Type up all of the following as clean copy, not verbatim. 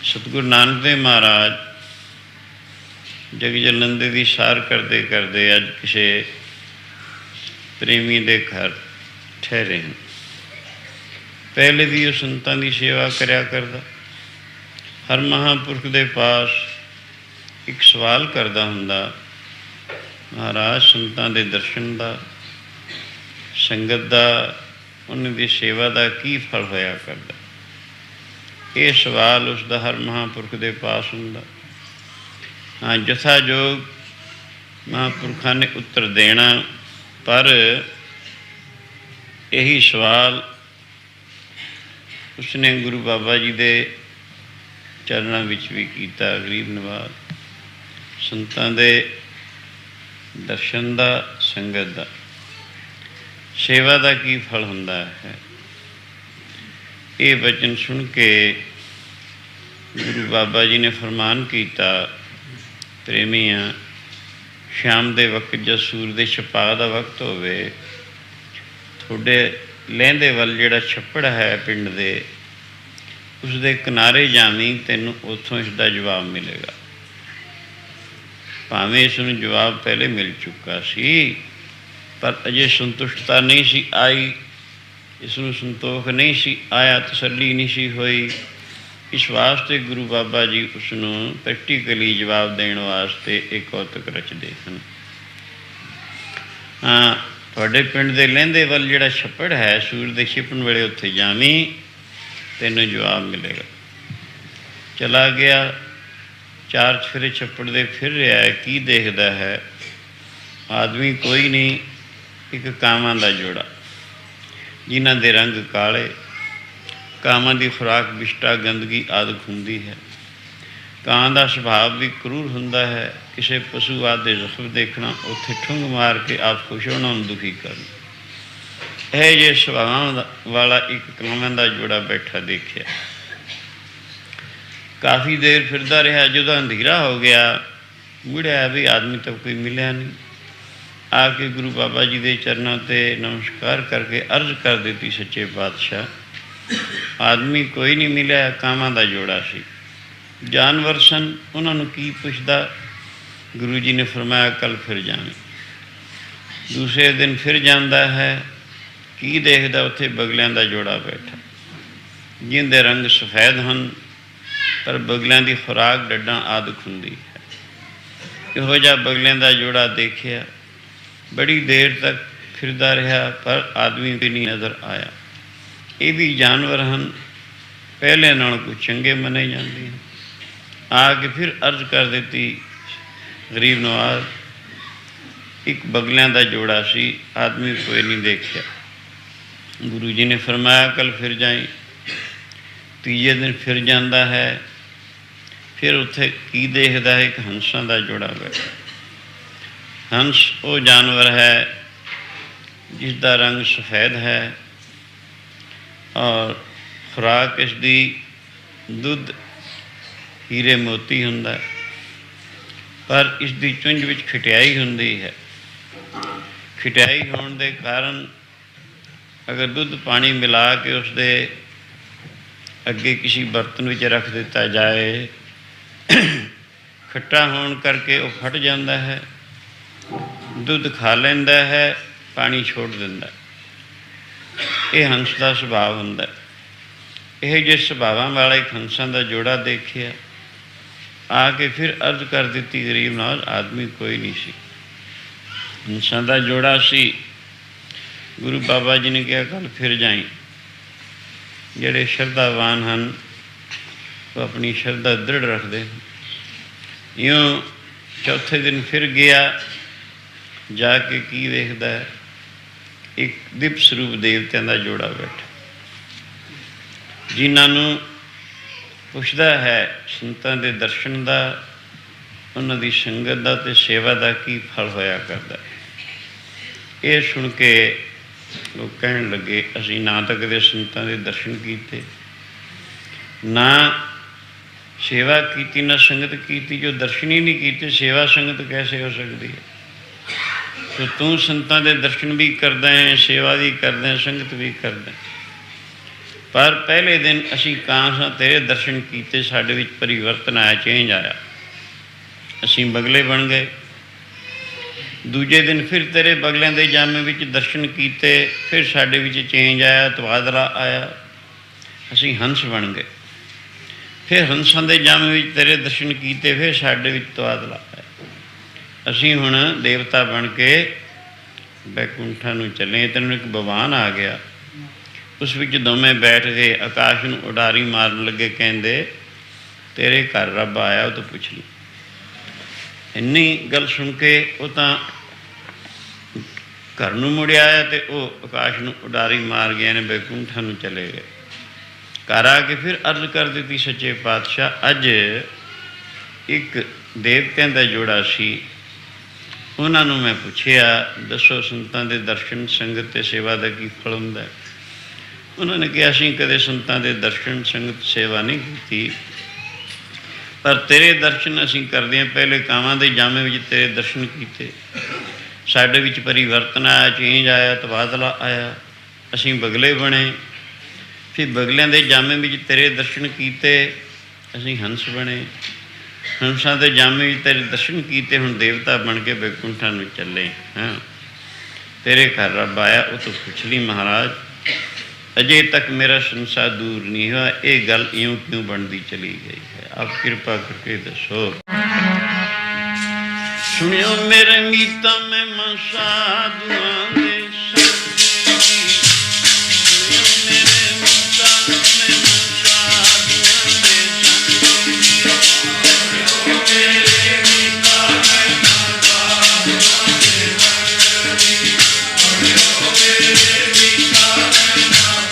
सतगुरु नानक देव महाराज जग जलंदे की सार करते करते अज किसी प्रेमी के घर ठहरे हैं। पहले भी वो संतां की सेवा करया करदा, हर महापुरख के पास एक सवाल करता हुंदा, महाराज संतां दे दर्शन का, संगत का, उन्हां दी सेवा का की फल होया करदा। ये सवाल उसका हर महापुरख के पास हुंदा। हाँ, जथा जोग महापुरखा ने उत्तर देना, पर यही सवाल उसने गुरु बाबा जी के चरणों विच भी किया। गरीब नवाज संतां दे दर्शन का, संगत का, सेवा का की फल हुंदा है। ये वचन सुन के गुरु बाबा जी ने फरमान किया, प्रेमिया शाम के वक्त जब सूरज के छपा का वक्त होवे, थोड़े लहंदे वाल जिहड़ा छप्पड़ है पिंड दे, उसके किनारे जावी, तैनूं उत्थों इसका जवाब मिलेगा। भावें इसनूं जवाब पहले मिल चुका सी, पर अजे संतुष्टता नहीं सी आई, इसनूं संतोख नहीं सी आया, तसल्ली नहीं सी होई। इस वास्ते गुरु बाबा जी उसनूं प्रैक्टिकली जवाब देने वास्ते एक कौतक रचते हैं। हाँ, तुहाडे पिंड दे लहंदे वाल जिहड़ा छप्पड़ है, सूरज के छिपण वेले उत्थे जावी, तैनूं जवाब मिलेगा। चला गया, चार चफेरे छप्पड़ दे फिर रहा है, की देखदा है? आदमी कोई नहीं, एक कावां दा जोड़ा, जिन्हां दे रंग काले। कावां की खुराक विष्टा, गंदगी आदि हुंदी है। कां का सुभाव भी क्रूर हुंदा है। किसी पशु आदि के जख्म देखना, उत्थे ठुंग मार के आप खुश होना, दुखी करना। यह जे सुभाव वाला एक कावां का जोड़ा बैठा देखिया। काफ़ी देर फिरदा रहा, जो अंधेरा हो गया, मुड़िया भी आदमी तब कोई मिलया नहीं। आके गुरु बाबा जी के चरणों से नमस्कार करके अर्ज कर दी, सच्चे पातशाह आदमी कोई नहीं मिलिया, कावां का जोड़ा सी, जानवर सन, उन्होंने की पुछदा? गुरु जी ने फरमाया कल फिर जावें। दूसरे दिन फिर जाता है, की देखदा? उत्थे बगलियां का जोड़ा बैठा, जिंदे रंग सफेद हैं, पर बगलियां की खुराक डड्डां आदि हुंदी है। इहो जिहा बगलियां का जोड़ा देखिया। बड़ी देर तक फिरदा रहा, पर आदमी भी नहीं नज़र आया। ये भी जानवर हैं, पहले नालों कुछ चंगे मने जाते हैं। आके फिर अर्ज कर दी, गरीब नवाज एक बगलियां का जोड़ा सी, आदमी कोई नहीं देखा। गुरु जी ने फरमाया कल फिर जाए। तीजे दिन फिर जाता है, फिर उत्थे की देखता है? एक हंसां का जोड़ा बैठा। हंस वो जानवर है जिसका रंग सफ़ेद है और खुराक इसकी दुध हीरे मोती हुंदा, पर इसकी चुंझ विच खटियाई हुंदी है। खटियाई होने के कारण अगर दुध पानी मिला के उसके अगे किसी बर्तन विच रख दिता जाए, खट्टा होने करके वो फट जाता है, दुध खा लेंदा है, पानी छोड़ दिंदा। ये हंस का सुभाव हुंदा। यह जे सुभावां वाला एक हंसां का जोड़ा देखिया। आके फिर अर्ज कर दी, गरीब नवाज आदमी कोई नहीं सी, हंसां का जोड़ा सी। गुरु बाबा जी ने कहा कल फिर जाई। जेड़े श्रद्धावान हैं वो अपनी श्रद्धा दृढ़ रखते हैं। यूँ चौथे दिन फिर गया, जाके की देखता है? एक दिप स्वरूप देवत्या का जोड़ा बैठा, जिन्होंने पुछदा है संतां के दर्शन का, उन्होंने संगत का ते सेवा का की फल होया करता। ये सुन के लोग कहन लगे, असीं ना तो कदे संतां के दर्शन किए, ना सेवा की, ना संगत की। जो दर्शन ही नहीं किए, सेवा संगत कैसे हो सकती है? तो तू संतां के दर्शन भी करदा है, सेवा भी करदा है, संगत भी करदा है। पर पहले दिन असी कांसा तेरे दर्शन किए, साडे विच परिवर्तन आया, चेंज आया, असी बगले बन गए। दूजे दिन फिर तेरे बगलियां दे जामे विच दर्शन किए, फिर साडे विच चेंज आया, तबादला आया, असी हंस बन गए। फिर हंसां दे जामे विच तेरे दर्शन किए, फिर साडे विच तबादला आया, असी हुण देवता बन के बैकुंठा नूं चले। तैनूं एक भगवान आ गया, उस विच दोवें बैठ गए, आकाश नूं उडारी मारन लगे, कहंदे तेरे घर रब आया, वो तो पुछ ली। इन्नी गल सुन के वो तां घर नूं मुड़ आया, तो वह आकाश नूं उडारी मार गए ने, बैकुंठा नूं चले गए। घर आके फिर अर्ज कर दी सच्चे पातशाह, अज एक देवत्यां दा जोड़ा सी, उन्होंने मैं पूछया दसो संतां दे दर्शन संगत ते सेवा का की फल हुंदा है। उन्होंने कहा असीं कदे संतां दे दर्शन संगत सेवा नहीं की, पर तेरे दर्शन असीं करदे हां। पहले कावां दे जामे विच तेरे दर्शन किए, साडे विच परिवर्तन आया, चेंज आया, तबादला आया, असीं बगले बने। फिर बगलियां दे जामे विच तेरे दर्शन किए, असीं हंस बने। हंसां दे जामे विच तेरे दर्शन किए, हुण देवता बन के बैकुंठा नूं चले। हाँ, तेरे घर रब आया, वो तो पुछ ली महाराज, अजे तक मेरा संसार दूर नहीं हुआ, ये गल इयों क्यों बनती चली गई है, आप कृपा करके दसो। सुनियो मेरे मीता में साधुआं दे संग, सुनियो मेरे मीता में साधुआं दे संग, सुनियो मेरे मीता में साधुआं दे संग, सुनियो मेरे मीता में साधुआं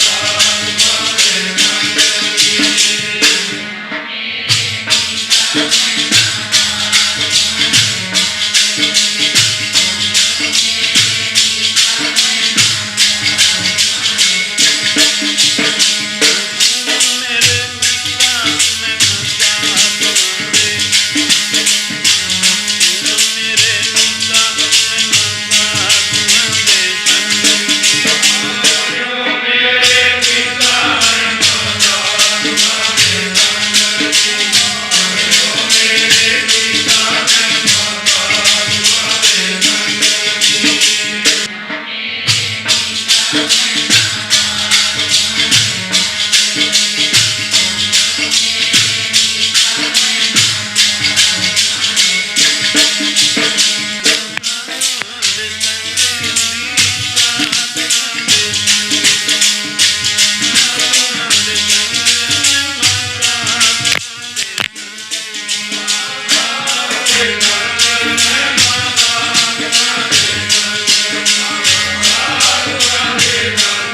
दे संग।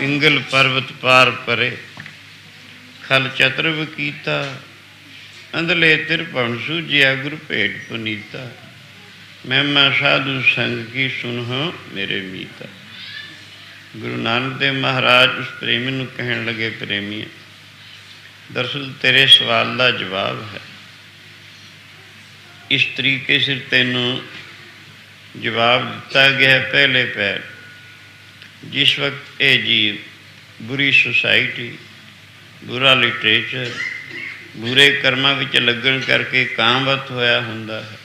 पिंगल पर्वत पार परे, खल चतुर्व कीता, अंधले तिरपण सूझिया गुरु भेट पुनीता। महिमा साधु संग की सुनहो मेरे मीता। गुरु नानक देव महाराज उस प्रेमी नूं कहण लगे, प्रेमीए दरअसल तेरे सवाल का जवाब है। इस तरीके से तैनूं जवाब दिता गया पहले पैर। जिस वक्त ये जीव बुरी सोसाइटी, बुरा लिटरेचर, बुरे कर्मां विच लगन करके कामवत होया हुंदा है,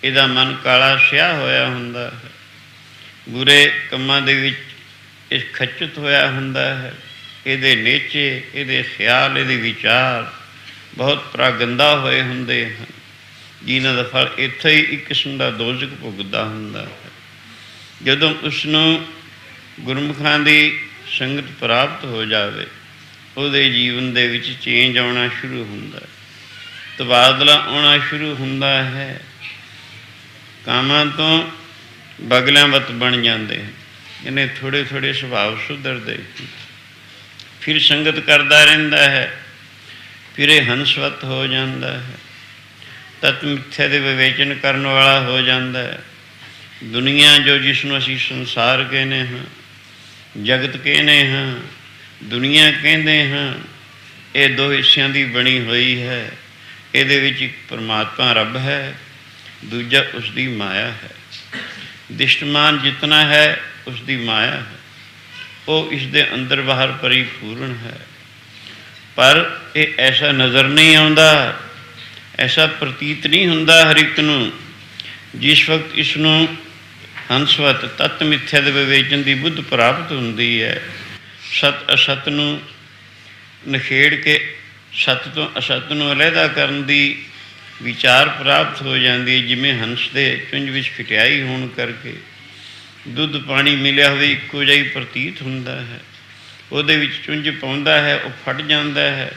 इहदा मन काला स्याह होया हुंदा है, बुरे कम्मां दे विच इस खच्चत होया हुंदा है, इहदे नेचे, इहदे ख्याल, इहदे विचार बहुत प्रागंदा होए हुंदे हैं, जिन्हां दा फल इत्थे ही एक किस्म का दोजक भुगतदा हुंदा है। जदों उसनूं गुरमुखां दी संगत प्राप्त हो जाए, उहदे जीवन दे विच चेंज आउणा शुरू हुंदा है, तबादला आउणा शुरू हुंदा है, कामां तो बगलियां वत बन जाते हैं, इन्हें थोड़े थोड़े सुभाव सुधरते, फिर संगत करता रहिंदा है, फिर ये हंसवत हो जाता है, तत्व मिथ्या दे विवेचन करने वाला हो जाता है। दुनिया जो जिसनों असीं संसार कहने हाँ, जगत कहने हाँ, दुनिया कहते हाँ, ये दो हिस्सियां दी बनी हुई है। इहदे विच एक परमात्मा रब है, दूजा उसकी माया है। दिष्टमान जितना है उसकी माया है, वो इसके अंदर बाहर परिपूर्ण है, पर ये ऐसा नज़र नहीं आता, ऐसा प्रतीत नहीं हुंदा हर एक नूं। जिस वक्त इसनूं हंसवत तत्व मिथ्या दे विवेचन की बुद्ध प्राप्त हुंदी है, सत असत नूं नखेड़ के सत तो असत नूं अलहदा करन दी विचार प्राप्त हो जाती है। जिमें हंस दे चुंझ विच खटियाई होण करके दुध पानी मिलिया होवे इक्को जिहा ही प्रतीत हुंदा है, उहदे विच चुंझ पाउंदा है, वो फट जाता है,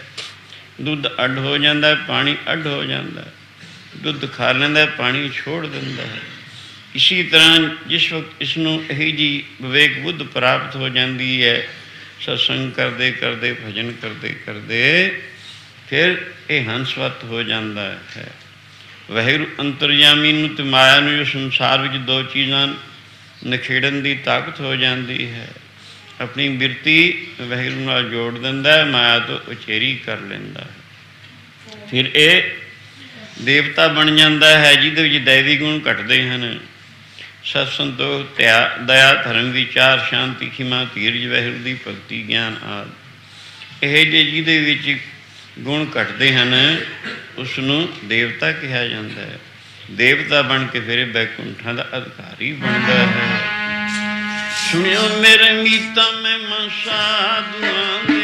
दुध अड हो जाता है, पानी अड हो जाता है, दुध खा लैंदा, पानी छोड़ दिंदा है। इसी तरह जिस वक्त इसनूं यही जी विवेक बुद्ध प्राप्त हो जाती है, सत्संग करते करते भजन करते करते फिर ये हंसवत हो जाता है। वाहिगुरू अंतरयामी नूं ते माया नूं जो संसार विच दो चीज़ां नखेड़न की ताकत हो जाती है, अपनी बिरती वाहिगुरू नाल जोड़ दिंदा है, माया तो उचेरी कर लेंदा है। फिर ये देवता बन जाता है, जिहदे विच दैवी गुण घटते हैं, सत संतोख दया धर्म विचार शांति खिमा धीरज वाहिगुरू की भगती ज्ञान आदि यह जे जिहदे विच गुण घटते हैं, उसनूं देवता कहा जाता है। देवता बन के फिर बैकुंठां दा अधिकारी बनता है। सुनियो मेरे मीता मैं साधुआं दे